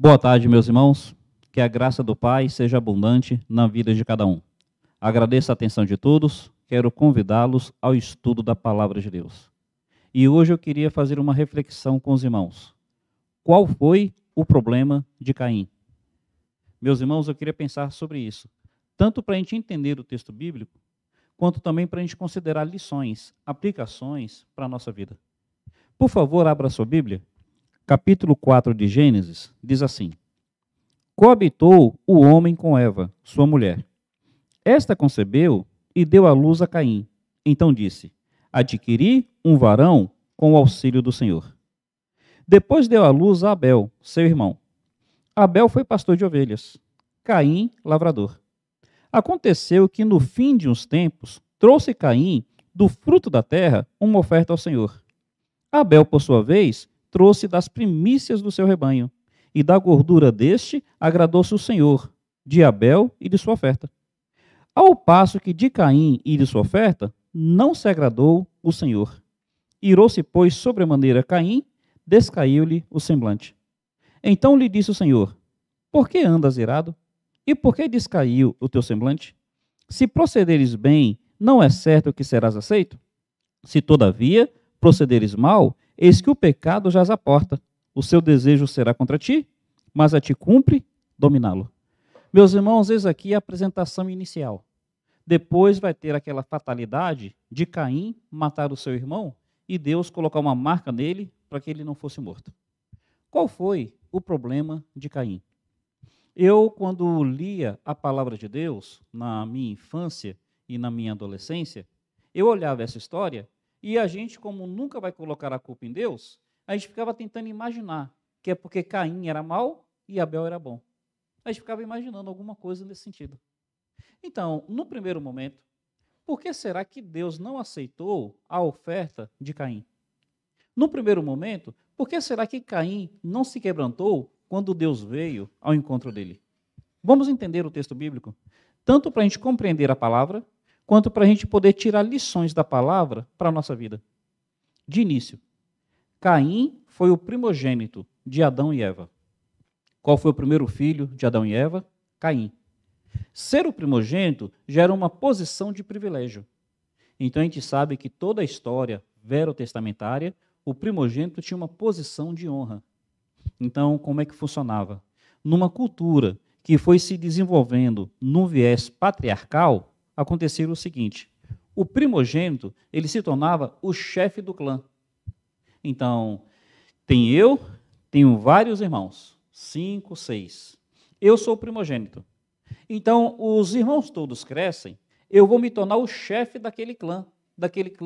Boa tarde, meus irmãos. Que a graça do Pai seja abundante na vida de cada um. Agradeço a atenção de todos. Quero convidá-los ao estudo da Palavra de Deus. E hoje eu queria fazer uma reflexão com os irmãos. Qual foi o problema de Caim? Meus irmãos, eu queria pensar sobre isso, tanto para a gente entender o texto bíblico, quanto também para a gente considerar lições, aplicações para a nossa vida. Por favor, abra a sua Bíblia. Capítulo 4 de Gênesis diz assim: Coabitou o homem com Eva, sua mulher. Esta concebeu e deu à luz a Caim. Então disse: Adquiri um varão com o auxílio do Senhor. Depois deu à luz a Abel, seu irmão. Abel foi pastor de ovelhas, Caim, lavrador. Aconteceu que no fim de uns tempos trouxe Caim do fruto da terra uma oferta ao Senhor. Abel, por sua vez, trouxe das primícias do seu rebanho, e da gordura deste agradou-se o Senhor, de Abel e de sua oferta. Ao passo que de Caim e de sua oferta, não se agradou o Senhor. Irou-se, pois, sobremaneira Caim, descaiu-lhe o semblante. Então lhe disse o Senhor: Por que andas irado? E por que descaiu o teu semblante? Se procederes bem, não é certo que serás aceito? Se, todavia, procederes mal, eis que o pecado jaz à porta. O seu desejo será contra ti, mas a ti cumpre dominá-lo. Meus irmãos, eis aqui a apresentação inicial. Depois vai ter aquela fatalidade de Caim matar o seu irmão e Deus colocar uma marca nele para que ele não fosse morto. Qual foi o problema de Caim? Eu, quando lia a palavra de Deus, na minha infância e na minha adolescência, eu olhava essa história e a gente, como nunca vai colocar a culpa em Deus, a gente ficava tentando imaginar que é porque Caim era mau e Abel era bom. A gente ficava imaginando alguma coisa nesse sentido. Então, no primeiro momento, por que será que Deus não aceitou a oferta de Caim? No primeiro momento, por que será que Caim não se quebrantou quando Deus veio ao encontro dele? Vamos entender o texto bíblico, tanto para a gente compreender a palavra, quanto para a gente poder tirar lições da palavra para a nossa vida. De início, Caim foi o primogênito de Adão e Eva. Qual foi o primeiro filho de Adão e Eva? Caim. Ser o primogênito gera uma posição de privilégio. Então a gente sabe que toda a história verotestamentária, o primogênito tinha uma posição de honra. Então, como é que funcionava? Numa cultura que foi se desenvolvendo num viés patriarcal, acontecia o seguinte: o primogênito, ele se tornava o chefe do clã. Então, tenho vários irmãos, 5, 6. Eu sou o primogênito. Então, os irmãos todos crescem, eu vou me tornar o chefe daquele clã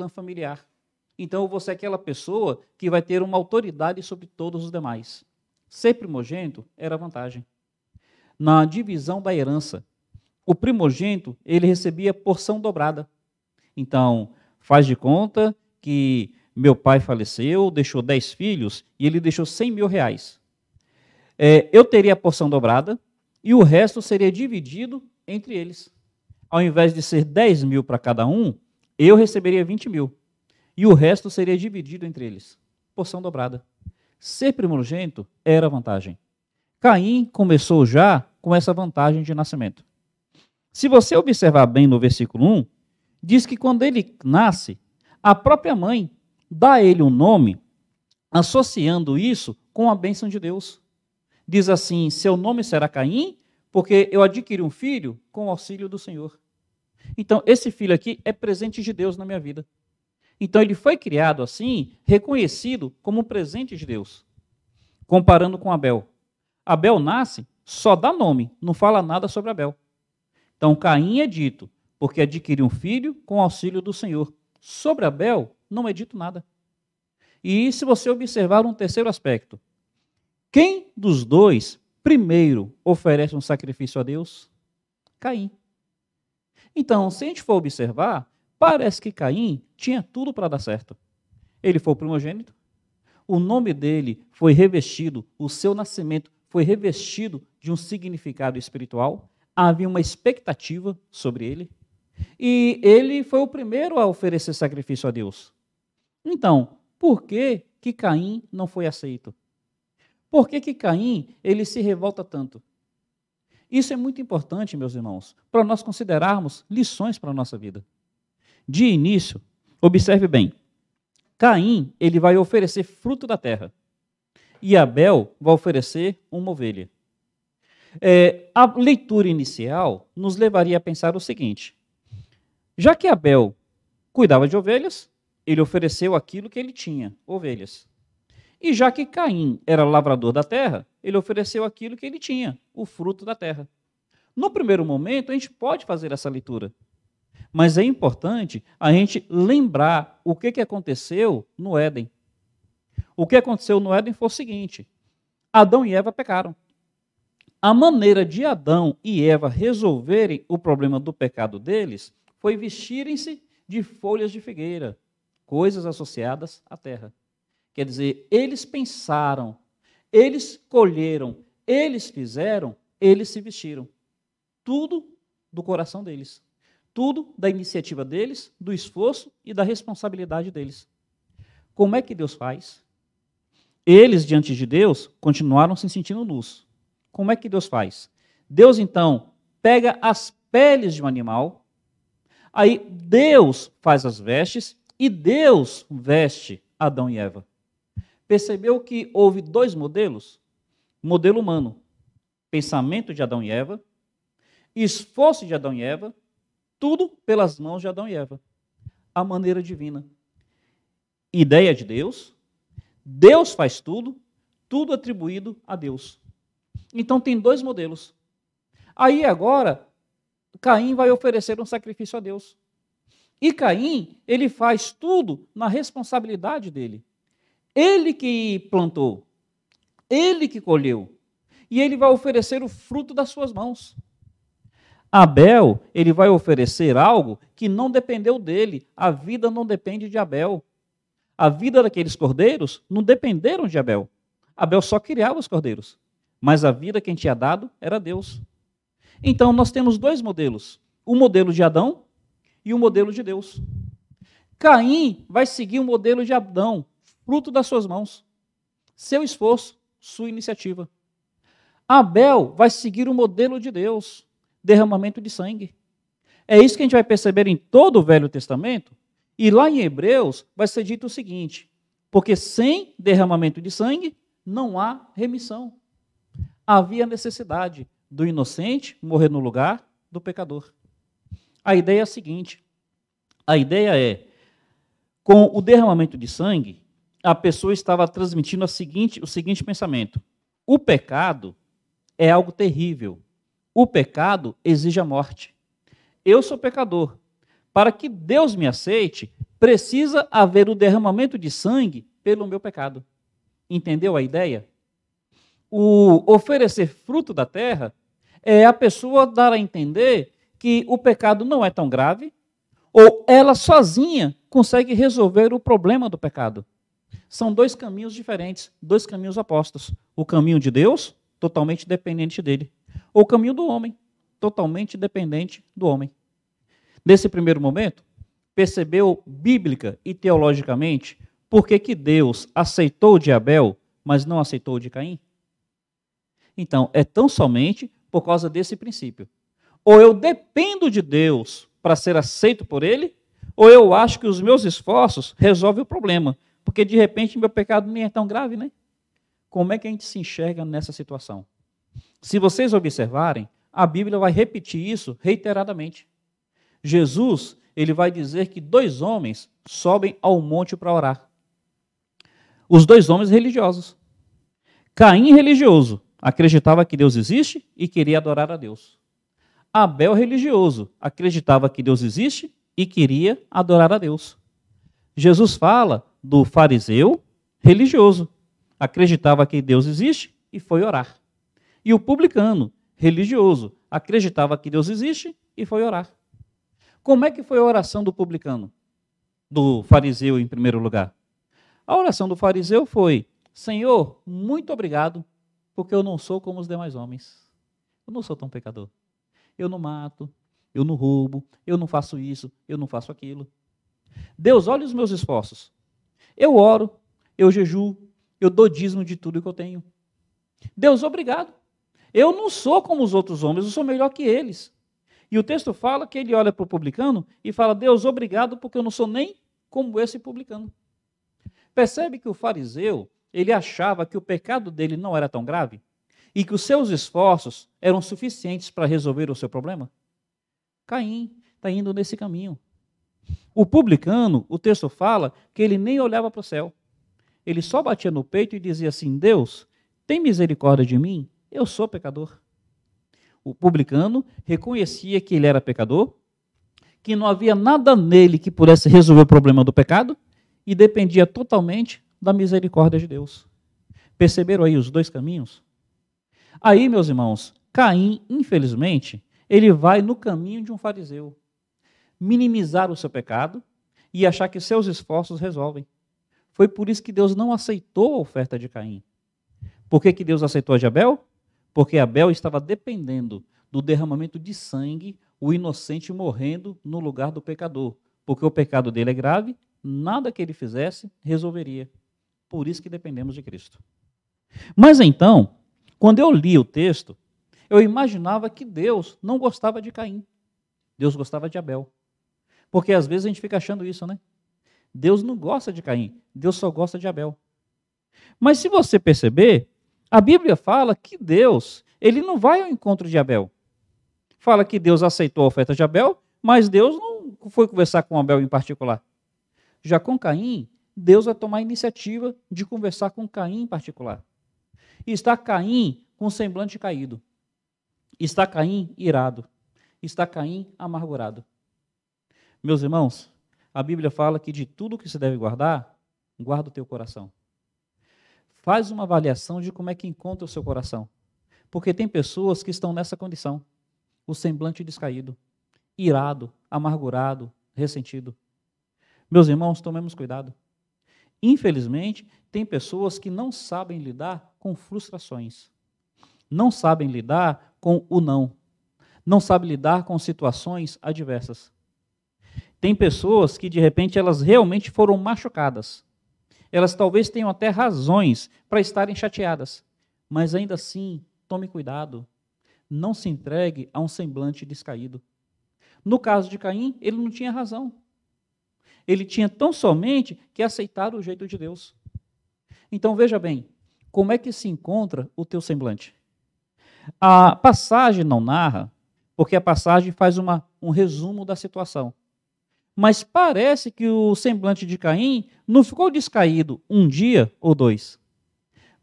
familiar. Então, eu vou ser aquela pessoa que vai ter uma autoridade sobre todos os demais. Ser primogênito era vantagem. Na divisão da herança, o primogênito, ele recebia porção dobrada. Então, faz de conta que meu pai faleceu, deixou 10 filhos e ele deixou 100 mil reais. Eu teria a porção dobrada e o resto seria dividido entre eles. Ao invés de ser 10 mil para cada um, eu receberia 20 mil. E o resto seria dividido entre eles. Porção dobrada. Ser primogênito era vantagem. Caim começou já com essa vantagem de nascimento. Se você observar bem no versículo 1, diz que quando ele nasce, a própria mãe dá a ele um nome, associando isso com a bênção de Deus. Diz assim: seu nome será Caim, porque eu adquiri um filho com o auxílio do Senhor. Então, esse filho aqui é presente de Deus na minha vida. Então, ele foi criado assim, reconhecido como um presente de Deus. Comparando com Abel. Abel nasce, só dá nome, não fala nada sobre Abel. Então, Caim é dito, porque adquiriu um filho com o auxílio do Senhor. Sobre Abel, não é dito nada. E se você observar um terceiro aspecto, quem dos dois primeiro oferece um sacrifício a Deus? Caim. Então, se a gente for observar, parece que Caim tinha tudo para dar certo. Ele foi o primogênito, o nome dele foi revestido, o seu nascimento foi revestido de um significado espiritual, havia uma expectativa sobre ele, e ele foi o primeiro a oferecer sacrifício a Deus. Então, por que Caim não foi aceito? Por que que Caim ele se revolta tanto? Isso é muito importante, meus irmãos, para nós considerarmos lições para a nossa vida. De início, observe bem, Caim ele vai oferecer fruto da terra e Abel vai oferecer uma ovelha. A leitura inicial nos levaria a pensar o seguinte: já que Abel cuidava de ovelhas, ele ofereceu aquilo que ele tinha, ovelhas. E já que Caim era lavrador da terra, ele ofereceu aquilo que ele tinha, o fruto da terra. No primeiro momento, a gente pode fazer essa leitura, mas é importante a gente lembrar o que aconteceu no Éden. O que aconteceu no Éden foi o seguinte: Adão e Eva pecaram. A maneira de Adão e Eva resolverem o problema do pecado deles foi vestirem-se de folhas de figueira, coisas associadas à terra. Quer dizer, eles pensaram, eles colheram, eles fizeram, eles se vestiram. Tudo do coração deles. Tudo da iniciativa deles, do esforço e da responsabilidade deles. Como é que Deus faz? Eles, diante de Deus, continuaram se sentindo nus. Como é que Deus faz? Deus, então, pega as peles de um animal, aí Deus faz as vestes e Deus veste Adão e Eva. Percebeu que houve dois modelos? Modelo humano, pensamento de Adão e Eva, esforço de Adão e Eva, tudo pelas mãos de Adão e Eva. A maneira divina. Ideia de Deus, Deus faz tudo, tudo atribuído a Deus. Então tem dois modelos. Aí agora, Caim vai oferecer um sacrifício a Deus. E Caim, ele faz tudo na responsabilidade dele. Ele que plantou, ele que colheu, e ele vai oferecer o fruto das suas mãos. Abel, ele vai oferecer algo que não dependeu dele. A vida não depende de Abel. A vida daqueles cordeiros não dependeram de Abel. Abel só criava os cordeiros, mas a vida quem tinha dado era Deus. Então nós temos dois modelos, o modelo de Adão e o modelo de Deus. Caim vai seguir o modelo de Adão, fruto das suas mãos, seu esforço, sua iniciativa. Abel vai seguir o modelo de Deus, derramamento de sangue. É isso que a gente vai perceber em todo o Velho Testamento, e lá em Hebreus vai ser dito o seguinte: porque sem derramamento de sangue não há remissão. Havia necessidade do inocente morrer no lugar do pecador. A ideia é a seguinte: a ideia é, com o derramamento de sangue, a pessoa estava transmitindo o seguinte pensamento: o pecado é algo terrível. O pecado exige a morte. Eu sou pecador. Para que Deus me aceite, precisa haver o derramamento de sangue pelo meu pecado. Entendeu a ideia? O oferecer fruto da terra é a pessoa dar a entender que o pecado não é tão grave, ou ela sozinha consegue resolver o problema do pecado. São dois caminhos diferentes, dois caminhos opostos. O caminho de Deus, totalmente dependente dele. Ou o caminho do homem, totalmente dependente do homem. Nesse primeiro momento, percebeu bíblica e teologicamente por que Deus aceitou de Abel, mas não aceitou de Caim? Então, é tão somente por causa desse princípio. Ou eu dependo de Deus para ser aceito por ele, ou eu acho que os meus esforços resolvem o problema, porque de repente meu pecado nem é tão grave, né? Como é que a gente se enxerga nessa situação? Se vocês observarem, a Bíblia vai repetir isso reiteradamente. Jesus, ele vai dizer que dois homens sobem ao monte para orar. Os dois homens religiosos. Caim, religioso, acreditava que Deus existe e queria adorar a Deus. Abel, religioso, acreditava que Deus existe e queria adorar a Deus. Jesus fala do fariseu religioso, acreditava que Deus existe e foi orar. E o publicano religioso acreditava que Deus existe e foi orar. Como é que foi a oração do publicano? Do fariseu, em primeiro lugar. A oração do fariseu foi: Senhor, muito obrigado, porque eu não sou como os demais homens. Eu não sou tão pecador. Eu não mato, eu não roubo, eu não faço isso, eu não faço aquilo. Deus, olha os meus esforços. Eu oro, eu jejuo, eu dou dízimo de tudo que eu tenho. Deus, obrigado. Eu não sou como os outros homens, eu sou melhor que eles. E o texto fala que ele olha para o publicano e fala, Deus, obrigado, porque eu não sou nem como esse publicano. Percebe que o fariseu, ele achava que o pecado dele não era tão grave e que os seus esforços eram suficientes para resolver o seu problema? Caim está indo nesse caminho. O publicano, o texto fala que ele nem olhava para o céu. Ele só batia no peito e dizia assim, Deus, tem misericórdia de mim? Eu sou pecador. O publicano reconhecia que ele era pecador, que não havia nada nele que pudesse resolver o problema do pecado e dependia totalmente da misericórdia de Deus. Perceberam aí os dois caminhos? Aí, meus irmãos, Caim, infelizmente, ele vai no caminho de um fariseu. Minimizar o seu pecado e achar que seus esforços resolvem. Foi por isso que Deus não aceitou a oferta de Caim. Por que Deus aceitou a de Abel? Porque Abel estava dependendo do derramamento de sangue, o inocente morrendo no lugar do pecador. Porque o pecado dele é grave, nada que ele fizesse resolveria. Por isso que dependemos de Cristo. Mas então, quando eu li o texto, eu imaginava que Deus não gostava de Caim. Deus gostava de Abel. Porque às vezes a gente fica achando isso, né? Deus não gosta de Caim, Deus só gosta de Abel. Mas se você perceber, a Bíblia fala que Deus, ele não vai ao encontro de Abel. Fala que Deus aceitou a oferta de Abel, mas Deus não foi conversar com Abel em particular. Já com Caim, Deus vai tomar a iniciativa de conversar com Caim em particular. E está Caim com o semblante caído. Está Caim irado. Está Caim amargurado. Meus irmãos, a Bíblia fala que de tudo que se deve guardar, guarda o teu coração. Faz uma avaliação de como é que encontra o seu coração. Porque tem pessoas que estão nessa condição. O semblante descaído, irado, amargurado, ressentido. Meus irmãos, tomemos cuidado. Infelizmente, tem pessoas que não sabem lidar com frustrações. Não sabem lidar com o não. Não sabem lidar com situações adversas. Tem pessoas que, de repente, elas realmente foram machucadas. Elas talvez tenham até razões para estarem chateadas. Mas ainda assim, tome cuidado. Não se entregue a um semblante descaído. No caso de Caim, ele não tinha razão. Ele tinha tão somente que aceitar o jeito de Deus. Então, veja bem, como é que se encontra o teu semblante? A passagem não narra, porque a passagem faz um resumo da situação. Mas parece que o semblante de Caim não ficou descaído um dia ou dois.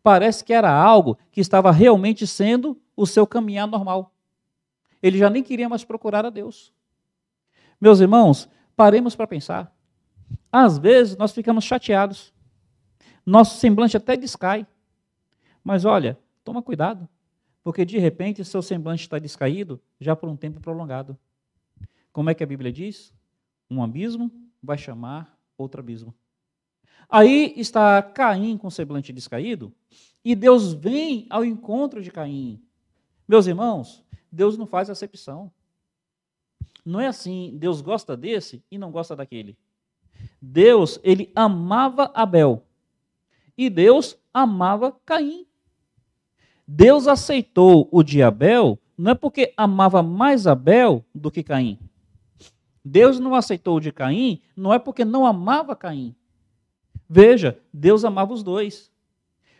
Parece que era algo que estava realmente sendo o seu caminhar normal. Ele já nem queria mais procurar a Deus. Meus irmãos, paremos para pensar. Às vezes nós ficamos chateados. Nosso semblante até descai. Mas olha, toma cuidado. Porque de repente seu semblante está descaído já por um tempo prolongado. Como é que a Bíblia diz? Um abismo vai chamar outro abismo. Aí está Caim com o semblante descaído e Deus vem ao encontro de Caim. Meus irmãos, Deus não faz acepção. Não é assim, Deus gosta desse e não gosta daquele. Deus, ele amava Abel e Deus amava Caim. Deus aceitou o de Abel não é porque amava mais Abel do que Caim. Deus não aceitou o de Caim, não é porque não amava Caim. Veja, Deus amava os dois.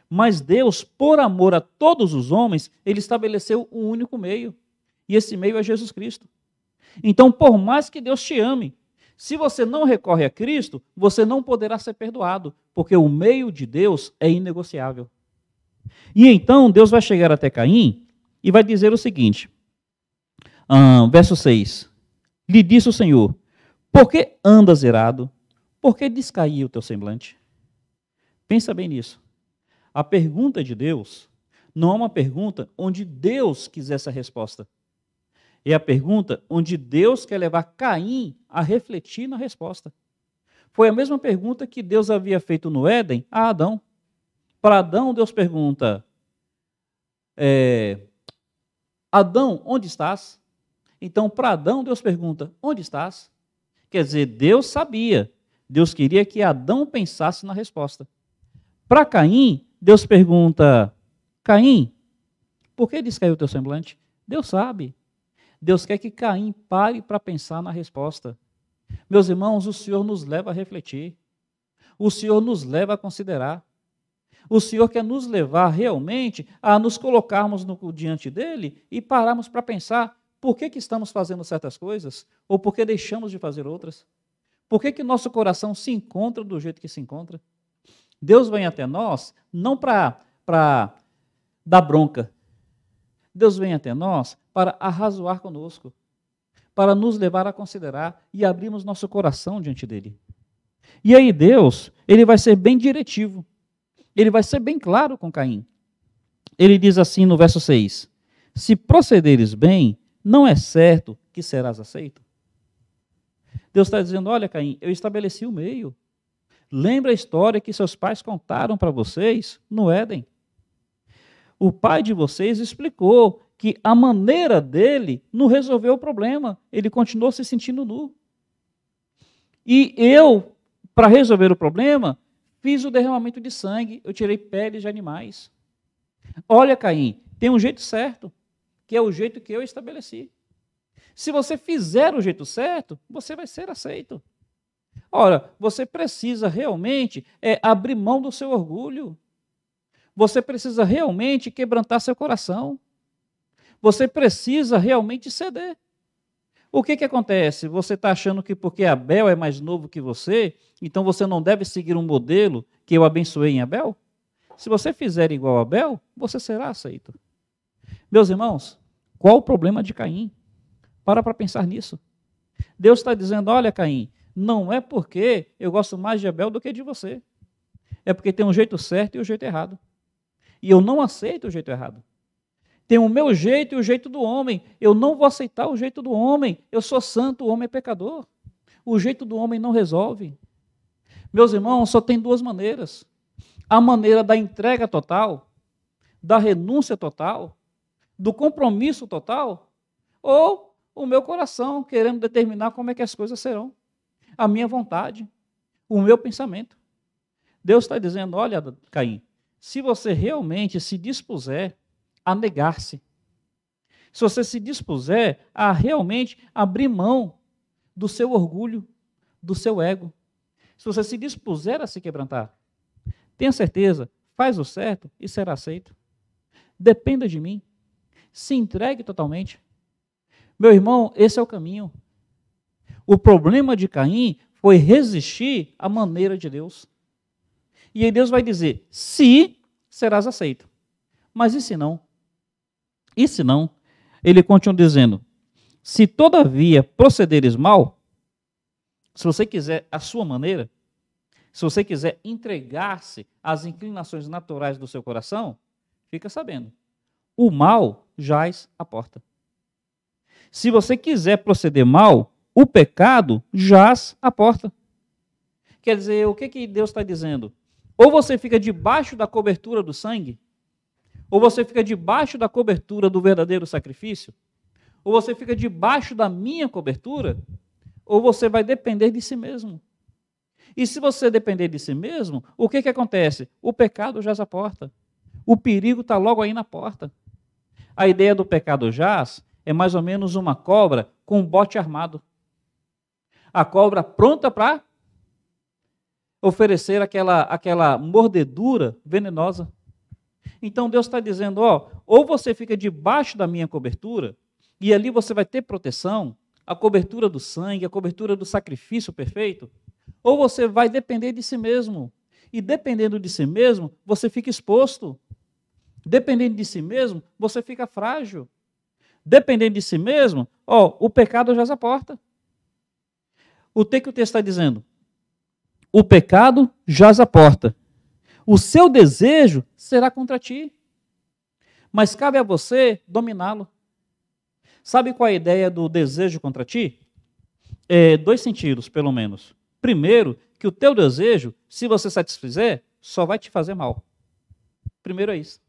Mas Deus, por amor a todos os homens, ele estabeleceu um único meio. E esse meio é Jesus Cristo. Então, por mais que Deus te ame, se você não recorre a Cristo, você não poderá ser perdoado, porque o meio de Deus é inegociável. E então, Deus vai chegar até Caim e vai dizer o seguinte, verso 6. Lhe disse o Senhor, por que andas irado? Por que descaiu o teu semblante? Pensa bem nisso. A pergunta de Deus não é uma pergunta onde Deus quisesse a resposta. É a pergunta onde Deus quer levar Caim a refletir na resposta. Foi a mesma pergunta que Deus havia feito no Éden a Adão. Para Adão, Deus pergunta, Adão, onde estás? Então, para Adão, Deus pergunta, onde estás? Quer dizer, Deus sabia. Deus queria que Adão pensasse na resposta. Para Caim, Deus pergunta, Caim, por que descaiu o teu semblante? Deus sabe. Deus quer que Caim pare para pensar na resposta. Meus irmãos, o Senhor nos leva a refletir. O Senhor nos leva a considerar. O Senhor quer nos levar realmente a nos colocarmos diante dele e pararmos para pensar por que estamos fazendo certas coisas ou por que deixamos de fazer outras. Por que nosso coração se encontra do jeito que se encontra? Deus vem até nós não para dar bronca. Deus vem até nós para arrazoar conosco, para nos levar a considerar e abrirmos nosso coração diante dele. E aí Deus, ele vai ser bem diretivo, ele vai ser bem claro com Caim. Ele diz assim no verso 6, se procederes bem, não é certo que serás aceito. Deus está dizendo, olha Caim, eu estabeleci o meio. Lembra a história que seus pais contaram para vocês no Éden? O pai de vocês explicou que a maneira dele não resolveu o problema. Ele continuou se sentindo nu. E eu, para resolver o problema, fiz o derramamento de sangue. Eu tirei peles de animais. Olha, Caim, tem um jeito certo, que é o jeito que eu estabeleci. Se você fizer o jeito certo, você vai ser aceito. Ora, você precisa realmente abrir mão do seu orgulho. Você precisa realmente quebrantar seu coração. Você precisa realmente ceder. O que acontece? Você está achando que porque Abel é mais novo que você, então você não deve seguir um modelo que eu abençoei em Abel? Se você fizer igual a Abel, você será aceito. Meus irmãos, qual o problema de Caim? Para pensar nisso. Deus está dizendo, olha Caim, não é porque eu gosto mais de Abel do que de você. É porque tem um jeito certo e o jeito errado. E eu não aceito o jeito errado. Tem o meu jeito e o jeito do homem. Eu não vou aceitar o jeito do homem. Eu sou santo, o homem é pecador. O jeito do homem não resolve. Meus irmãos, só tem duas maneiras. A maneira da entrega total, da renúncia total, do compromisso total, ou o meu coração querendo determinar como é que as coisas serão. A minha vontade, o meu pensamento. Deus está dizendo, olha, Caim, se você realmente se dispuser a negar-se, se você se dispuser a realmente abrir mão do seu orgulho, do seu ego, se você se dispuser a se quebrantar, tenha certeza, faz o certo e será aceito. Dependa de mim. Se entregue totalmente. Meu irmão, esse é o caminho. O problema de Caim foi resistir à maneira de Deus. E aí Deus vai dizer, se serás aceito. Mas e se não? E se não? Ele continua dizendo, se todavia procederes mal, se você quiser a sua maneira, se você quiser entregar-se às inclinações naturais do seu coração, fica sabendo, o mal jaz à porta. Se você quiser proceder mal, o pecado jaz à porta. Quer dizer, o que Deus está dizendo? Ou você fica debaixo da cobertura do sangue, ou você fica debaixo da cobertura do verdadeiro sacrifício, ou você fica debaixo da minha cobertura, ou você vai depender de si mesmo. E se você depender de si mesmo, o que acontece? O pecado jaz à porta. O perigo está logo aí na porta. A ideia do pecado jaz é mais ou menos uma cobra com um bote armado. A cobra pronta para oferecer aquela mordedura venenosa. Então Deus está dizendo, ou você fica debaixo da minha cobertura, e ali você vai ter proteção, a cobertura do sangue, a cobertura do sacrifício perfeito, ou você vai depender de si mesmo. E dependendo de si mesmo, você fica exposto. Dependendo de si mesmo, você fica frágil. Dependendo de si mesmo, o pecado jaz à porta. O que o texto está dizendo? O pecado jaz à porta. O seu desejo será contra ti. Mas cabe a você dominá-lo. Sabe qual é a ideia do desejo contra ti? Dois sentidos, pelo menos. Primeiro, que o teu desejo, se você satisfizer, só vai te fazer mal. Primeiro é isso.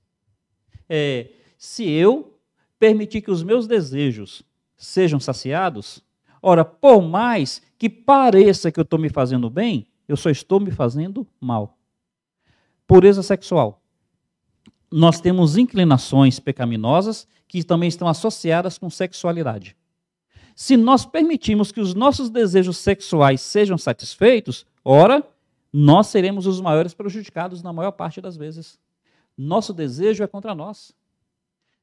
Se eu permitir que os meus desejos sejam saciados, ora, por mais que pareça que eu estou me fazendo bem, eu só estou me fazendo mal. Pureza sexual. nós temos inclinações pecaminosas que também estão associadas com sexualidade. Se nós permitirmos que os nossos desejos sexuais sejam satisfeitos, ora, nós seremos os maiores prejudicados na maior parte das vezes. Nosso desejo é contra nós.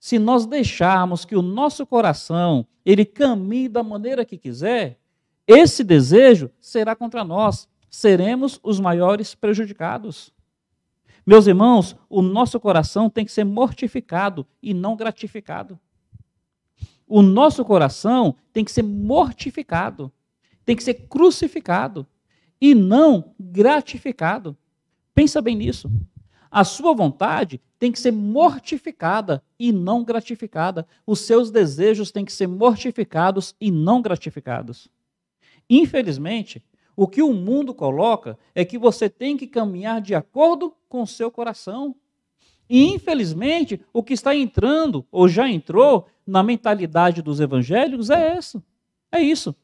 Se nós deixarmos que o nosso coração ele caminhe da maneira que quiser, esse desejo será contra nós. Seremos os maiores prejudicados. Meus irmãos, o nosso coração tem que ser mortificado e não gratificado. O nosso coração tem que ser mortificado, tem que ser crucificado e não gratificado. Pensa bem nisso. A sua vontade tem que ser mortificada e não gratificada. Os seus desejos têm que ser mortificados e não gratificados. Infelizmente, o que o mundo coloca é que você tem que caminhar de acordo com o seu coração. E, infelizmente, o que está entrando, ou já entrou, na mentalidade dos evangélicos é isso. É isso.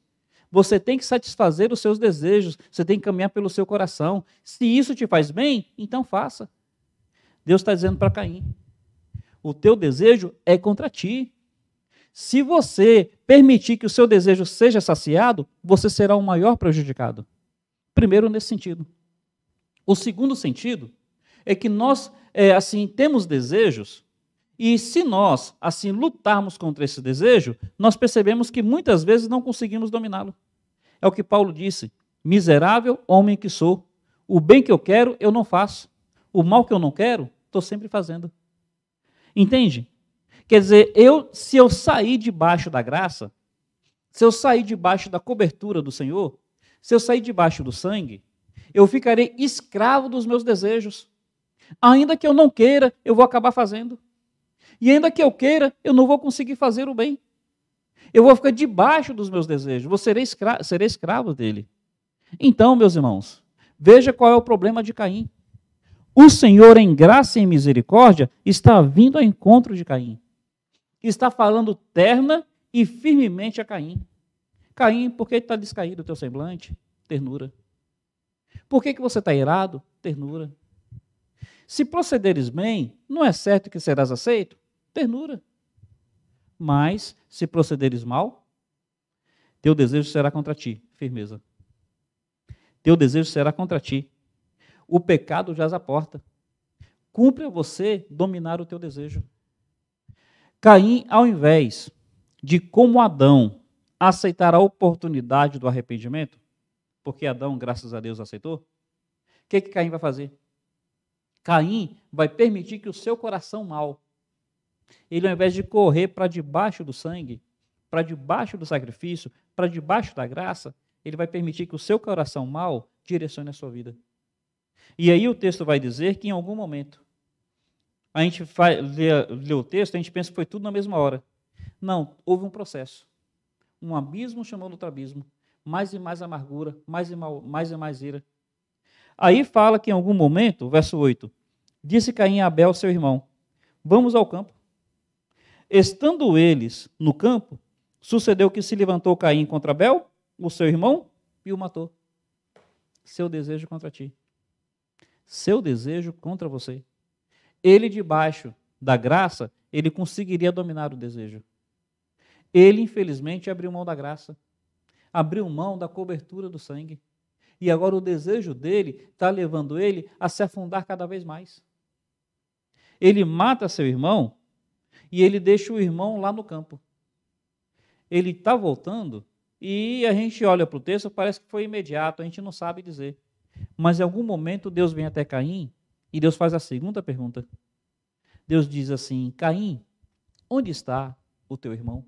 Você tem que satisfazer os seus desejos, você tem que caminhar pelo seu coração. Se isso te faz bem, então faça. Deus está dizendo para Caim, o teu desejo é contra ti. Se você permitir que o seu desejo seja saciado, você será o maior prejudicado. Primeiro, nesse sentido. O segundo sentido é que nós, temos desejos, e se nós, lutarmos contra esse desejo, nós percebemos que muitas vezes não conseguimos dominá-lo. É o que Paulo disse, miserável homem que sou, o bem que eu quero, eu não faço. O mal que eu não quero, estou sempre fazendo. Entende? Quer dizer, se eu sair debaixo da graça, se eu sair debaixo da cobertura do Senhor, se eu sair debaixo do sangue, eu ficarei escravo dos meus desejos. Ainda que eu não queira, eu vou acabar fazendo. E ainda que eu queira, eu não vou conseguir fazer o bem. Eu vou ficar debaixo dos meus desejos, serei escravo dele. Então, meus irmãos, veja qual é o problema de Caim. O Senhor, em graça e em misericórdia, está vindo ao encontro de Caim. Está falando terna e firmemente a Caim. Caim, por que está descaído o teu semblante? Ternura. Por que você está irado? Ternura. Se procederes bem, não é certo que serás aceito? Ternura. Mas, se procederes mal, teu desejo será contra ti. Firmeza. Teu desejo será contra ti. O pecado jaz à porta. Cumpre a você dominar o teu desejo. Caim, ao invés de, como Adão, aceitar a oportunidade do arrependimento, porque Adão, graças a Deus, aceitou, o que Caim vai fazer? Caim vai permitir que o seu coração mau, ele, ao invés de correr para debaixo do sangue, para debaixo do sacrifício, para debaixo da graça, ele vai permitir que o seu coração mau direcione a sua vida. E aí o texto vai dizer que em algum momento, a gente lê o texto, a gente pensa que foi tudo na mesma hora. Não, houve um processo. Um abismo chamando outro abismo. Mais e mais amargura, mais e mais ira. Aí fala que em algum momento, verso 8, disse Caim a Abel, seu irmão, vamos ao campo. Estando eles no campo, sucedeu que se levantou Caim contra Abel, o seu irmão, e o matou. Seu desejo contra ti. Seu desejo contra você. Ele, debaixo da graça, ele conseguiria dominar o desejo. Ele, infelizmente, abriu mão da graça. Abriu mão da cobertura do sangue. E agora o desejo dele está levando ele a se afundar cada vez mais. Ele mata seu irmão e ele deixa o irmão lá no campo. Ele está voltando e a gente olha para o texto, parece que foi imediato, a gente não sabe dizer. Mas em algum momento Deus vem até Caim e Deus faz a segunda pergunta. Deus diz assim, Caim, onde está o teu irmão?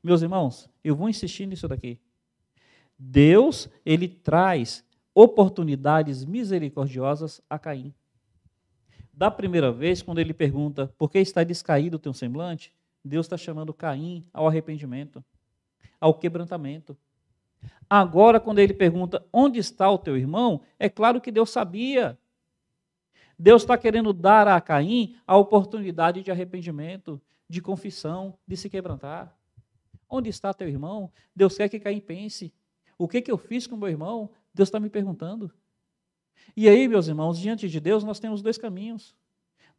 Meus irmãos, eu vou insistir nisso daqui. Deus, ele traz oportunidades misericordiosas a Caim. Da primeira vez, quando ele pergunta, por que está descaído o teu semblante? Deus está chamando Caim ao arrependimento, ao quebrantamento. Agora, quando ele pergunta, onde está o teu irmão? É claro que Deus sabia. Deus está querendo dar a Caim a oportunidade de arrependimento, de confissão, de se quebrantar. Onde está teu irmão? Deus quer que Caim pense. O que eu fiz com meu irmão? Deus está me perguntando. E aí, meus irmãos, diante de Deus nós temos dois caminhos.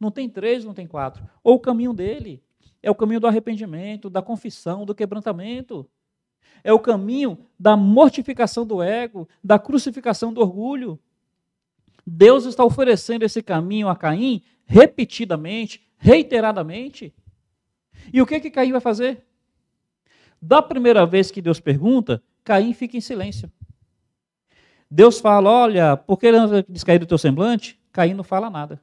Não tem 3, não tem 4. Ou o caminho dele é o caminho do arrependimento, da confissão, do quebrantamento. É o caminho da mortificação do ego, da crucificação do orgulho. Deus está oferecendo esse caminho a Caim repetidamente, reiteradamente. E o que Caim vai fazer? Da primeira vez que Deus pergunta, Caim fica em silêncio. Deus fala, olha, por que não descair do teu semblante? Caim não fala nada.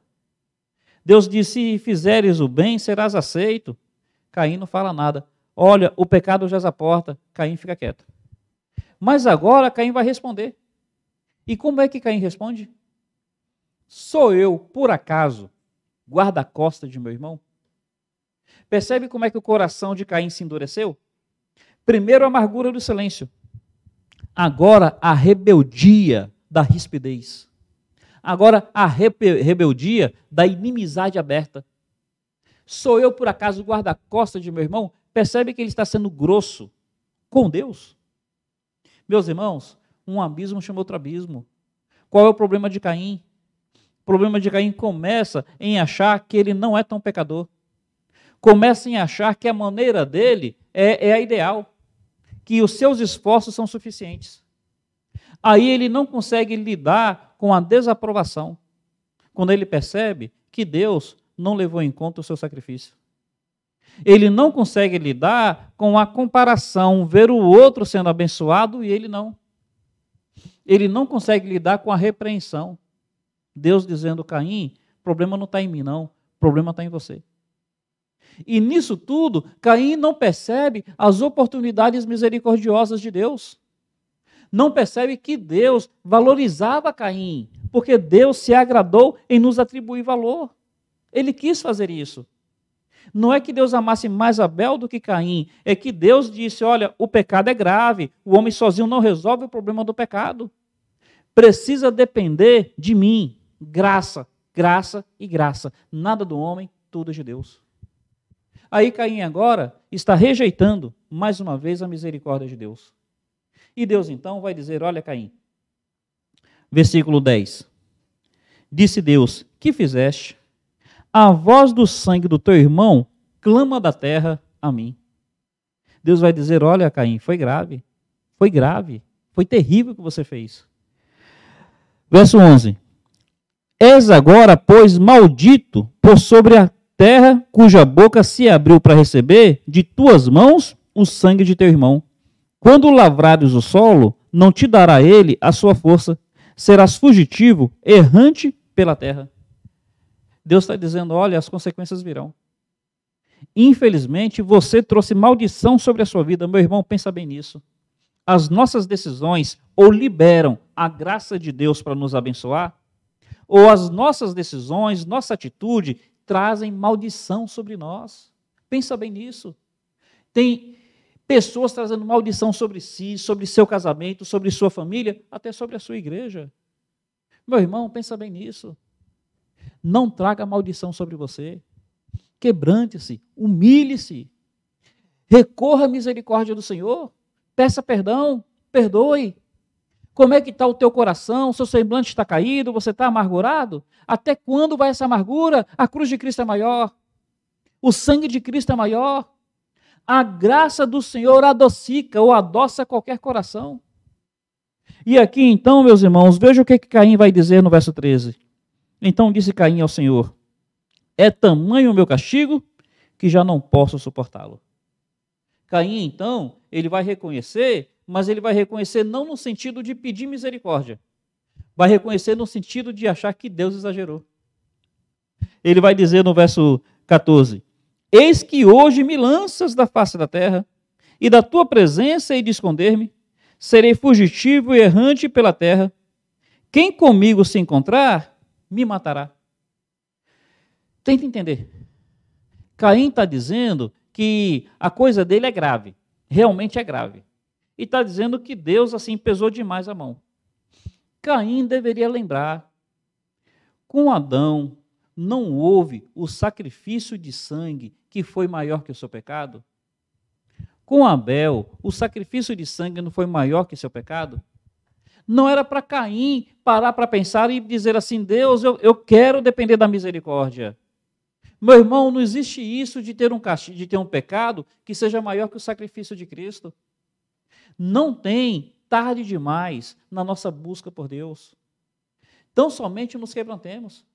Deus diz, se fizeres o bem, serás aceito. Caim não fala nada. Olha, o pecado jaz à porta. Caim fica quieto. Mas agora Caim vai responder. E como é que Caim responde? Sou eu, por acaso, guarda-costas de meu irmão? Percebe como é que o coração de Caim se endureceu? Primeiro a amargura do silêncio. Agora a rebeldia da rispidez. Agora a rebeldia da inimizade aberta. Sou eu, por acaso, guarda-costas de meu irmão? Percebe que ele está sendo grosso com Deus? Meus irmãos, um abismo chama outro abismo. Qual é o problema de Caim? O problema de Caim começa em achar que ele não é tão pecador. Começa em achar que a maneira dele é a ideal, que os seus esforços são suficientes. Aí ele não consegue lidar com a desaprovação, quando ele percebe que Deus não levou em conta o seu sacrifício. Ele não consegue lidar com a comparação, ver o outro sendo abençoado e ele não. Ele não consegue lidar com a repreensão. Deus dizendo, Caim, o problema não está em mim não, o problema está em você. E nisso tudo, Caim não percebe as oportunidades misericordiosas de Deus. Não percebe que Deus valorizava Caim, porque Deus se agradou em nos atribuir valor. Ele quis fazer isso. Não é que Deus amasse mais Abel do que Caim, é que Deus disse, olha, o pecado é grave, o homem sozinho não resolve o problema do pecado. Precisa depender de mim. Graça, graça e graça. Nada do homem, tudo de Deus. Aí Caim agora está rejeitando, mais uma vez, a misericórdia de Deus. E Deus então vai dizer, olha Caim, versículo 10. Disse Deus, que fizeste? A voz do sangue do teu irmão clama da terra a mim. Deus vai dizer, olha Caim, foi grave, foi terrível o que você fez. Verso 11. És agora, pois, maldito por sobre a terra cuja boca se abriu para receber de tuas mãos o sangue de teu irmão. Quando lavrares o solo, não te dará ele a sua força. Serás fugitivo, errante pela terra. Deus está dizendo, olha, as consequências virão. Infelizmente, você trouxe maldição sobre a sua vida. Meu irmão, pensa bem nisso. As nossas decisões ou liberam a graça de Deus para nos abençoar, ou as nossas decisões, nossa atitude, trazem maldição sobre nós. Pensa bem nisso. Tem pessoas trazendo maldição sobre si, sobre seu casamento, sobre sua família, até sobre a sua igreja. Meu irmão, pensa bem nisso. Não traga maldição sobre você. Quebrante-se, humilhe-se. Recorra à misericórdia do Senhor. Peça perdão, perdoe. Como é que está o teu coração? Seu semblante está caído? Você está amargurado? Até quando vai essa amargura? A cruz de Cristo é maior. O sangue de Cristo é maior. A graça do Senhor adocica ou adoça qualquer coração. E aqui então, meus irmãos, veja o que Caim vai dizer no verso 13. Então disse Caim ao Senhor, é tamanho o meu castigo que já não posso suportá-lo. Caim, então, ele vai reconhecer, mas ele vai reconhecer não no sentido de pedir misericórdia. Vai reconhecer no sentido de achar que Deus exagerou. Ele vai dizer no verso 14, eis que hoje me lanças da face da terra, e da tua presença hei de esconder-me, serei fugitivo e errante pela terra. Quem comigo se encontrar, me matará. Tenta entender. Caim está dizendo que a coisa dele é grave, realmente é grave. E está dizendo que Deus assim pesou demais a mão. Caim deveria lembrar, com Adão não houve o sacrifício de sangue que foi maior que o seu pecado? Com Abel, o sacrifício de sangue não foi maior que seu pecado? Não era para Caim parar para pensar e dizer assim, Deus, eu quero depender da misericórdia. Meu irmão, não existe isso de ter um pecado que seja maior que o sacrifício de Cristo. Não tem tarde demais na nossa busca por Deus. Tão somente nos quebrantemos.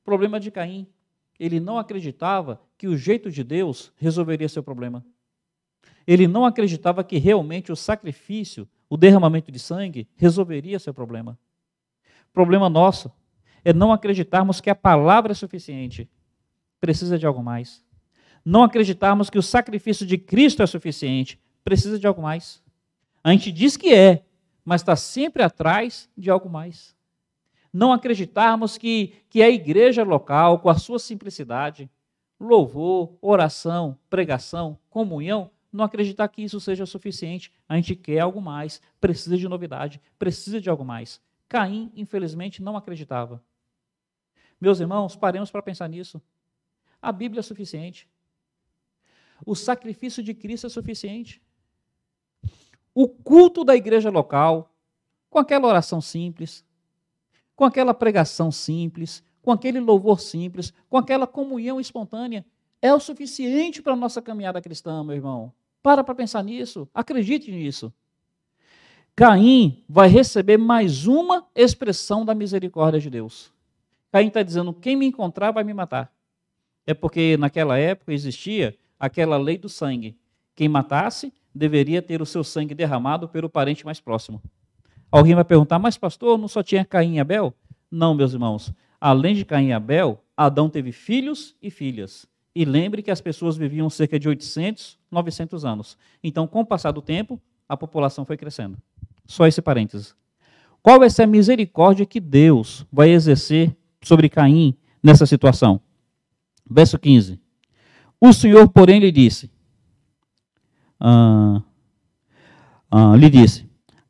Problema de Caim. Ele não acreditava que o jeito de Deus resolveria seu problema. Ele não acreditava que realmente o sacrifício, o derramamento de sangue, resolveria seu problema. Problema nosso é não acreditarmos que a palavra é suficiente. Precisa de algo mais. Não acreditarmos que o sacrifício de Cristo é suficiente. Precisa de algo mais. A gente diz que é, mas está sempre atrás de algo mais. Não acreditarmos que a igreja local, com a sua simplicidade, louvor, oração, pregação, comunhão, não acreditar que isso seja suficiente. A gente quer algo mais, precisa de novidade, precisa de algo mais. Caim, infelizmente, não acreditava. Meus irmãos, paremos para pensar nisso. A Bíblia é suficiente. O sacrifício de Cristo é suficiente. O culto da igreja local, com aquela oração simples, com aquela pregação simples, com aquele louvor simples, com aquela comunhão espontânea, é o suficiente para a nossa caminhada cristã, meu irmão. Para pensar nisso, acredite nisso. Caim vai receber mais uma expressão da misericórdia de Deus. Caim está dizendo, quem me encontrar vai me matar. É porque naquela época existia aquela lei do sangue. Quem matasse deveria ter o seu sangue derramado pelo parente mais próximo. Alguém vai perguntar, mas pastor, não só tinha Caim e Abel? Não, meus irmãos. Além de Caim e Abel, Adão teve filhos e filhas. E lembre que as pessoas viviam cerca de 800, 900 anos. Então, com o passar do tempo, a população foi crescendo. Só esse parênteses. Qual vai ser a misericórdia que Deus vai exercer sobre Caim nessa situação? Verso 15. O Senhor, porém, lhe disse,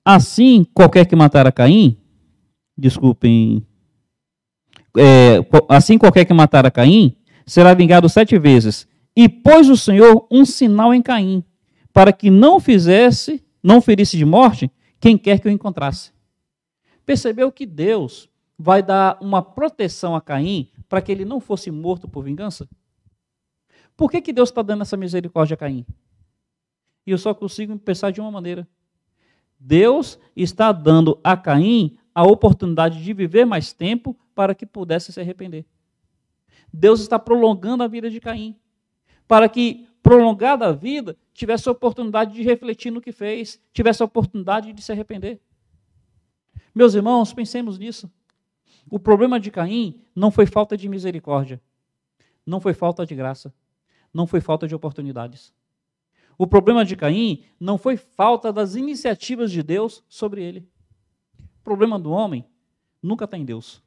assim qualquer que matar a Caim, assim qualquer que matar a Caim, será vingado 7 vezes. E pôs o Senhor um sinal em Caim, para que não ferisse de morte quem quer que o encontrasse. Percebeu que Deus vai dar uma proteção a Caim para que ele não fosse morto por vingança? Por que Deus está dando essa misericórdia a Caim? E eu só consigo pensar de uma maneira. Deus está dando a Caim a oportunidade de viver mais tempo para que pudesse se arrepender. Deus está prolongando a vida de Caim, para que, prolongada a vida, tivesse a oportunidade de refletir no que fez, tivesse a oportunidade de se arrepender. Meus irmãos, pensemos nisso. O problema de Caim não foi falta de misericórdia, não foi falta de graça, não foi falta de oportunidades. O problema de Caim não foi falta das iniciativas de Deus sobre ele. O problema do homem nunca está em Deus.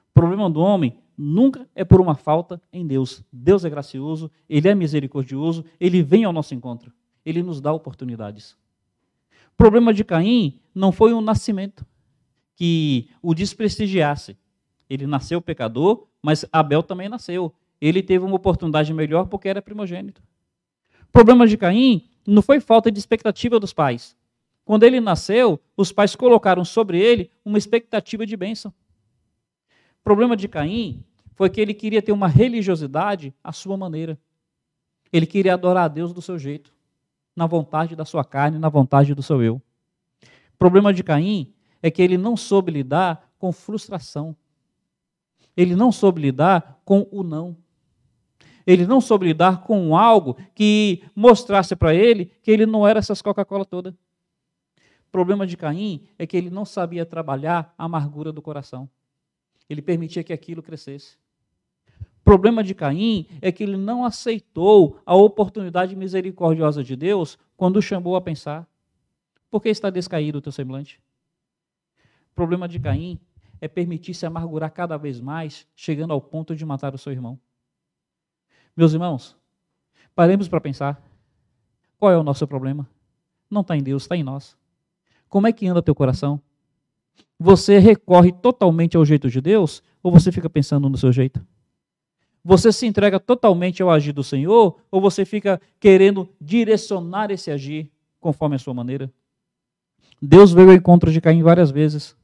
O problema do homem nunca é por uma falta em Deus. Deus é gracioso, Ele é misericordioso, Ele vem ao nosso encontro, Ele nos dá oportunidades. O problema de Caim não foi um nascimento que o desprestigiasse. Ele nasceu pecador, mas Abel também nasceu. Ele teve uma oportunidade melhor porque era primogênito. O problema de Caim não foi falta de expectativa dos pais. Quando ele nasceu, os pais colocaram sobre ele uma expectativa de bênção. O problema de Caim foi que ele queria ter uma religiosidade à sua maneira. Ele queria adorar a Deus do seu jeito, na vontade da sua carne, na vontade do seu eu. O problema de Caim é que ele não soube lidar com frustração. Ele não soube lidar com o não. Ele não soube lidar com algo que mostrasse para ele que ele não era essas Coca-Cola toda. O problema de Caim é que ele não sabia trabalhar a amargura do coração. Ele permitia que aquilo crescesse. O problema de Caim é que ele não aceitou a oportunidade misericordiosa de Deus quando o chamou a pensar. Por que está descaído o teu semblante? O problema de Caim é permitir se amargurar cada vez mais, chegando ao ponto de matar o seu irmão. Meus irmãos, paremos para pensar. Qual é o nosso problema? Não está em Deus, está em nós. Como é que anda teu coração? Você recorre totalmente ao jeito de Deus ou você fica pensando no seu jeito? Você se entrega totalmente ao agir do Senhor ou você fica querendo direcionar esse agir conforme a sua maneira? Deus veio ao encontro de Caim várias vezes.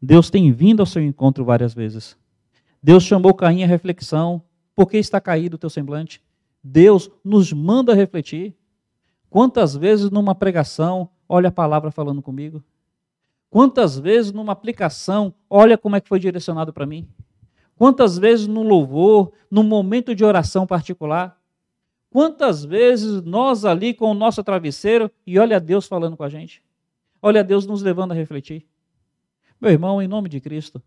Deus tem vindo ao seu encontro várias vezes. Deus chamou Caim à reflexão. Por que está caído o teu semblante? Deus nos manda refletir. Quantas vezes numa pregação, olha a palavra falando comigo? Quantas vezes numa aplicação, olha como é que foi direcionado para mim? Quantas vezes no louvor, num momento de oração particular? Quantas vezes nós ali com o nosso travesseiro e olha Deus falando com a gente? Olha Deus nos levando a refletir. Meu irmão, em nome de Cristo,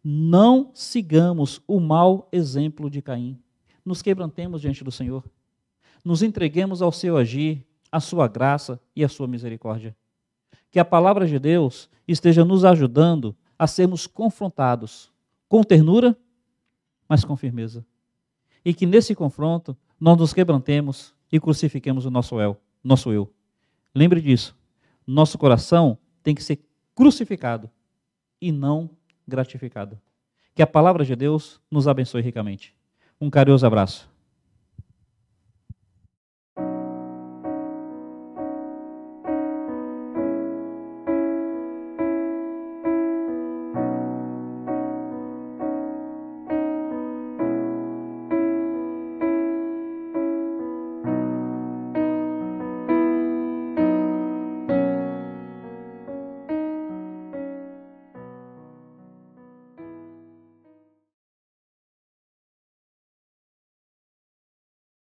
não sigamos o mau exemplo de Caim. Nos quebrantemos diante do Senhor. Nos entreguemos ao seu agir, à sua graça e à sua misericórdia. Que a palavra de Deus esteja nos ajudando a sermos confrontados com ternura, mas com firmeza. E que nesse confronto nós nos quebrantemos e crucifiquemos o nosso eu. Lembre disso. Nosso coração tem que ser crucificado e não gratificado. Que a palavra de Deus nos abençoe ricamente. Um carinhoso abraço.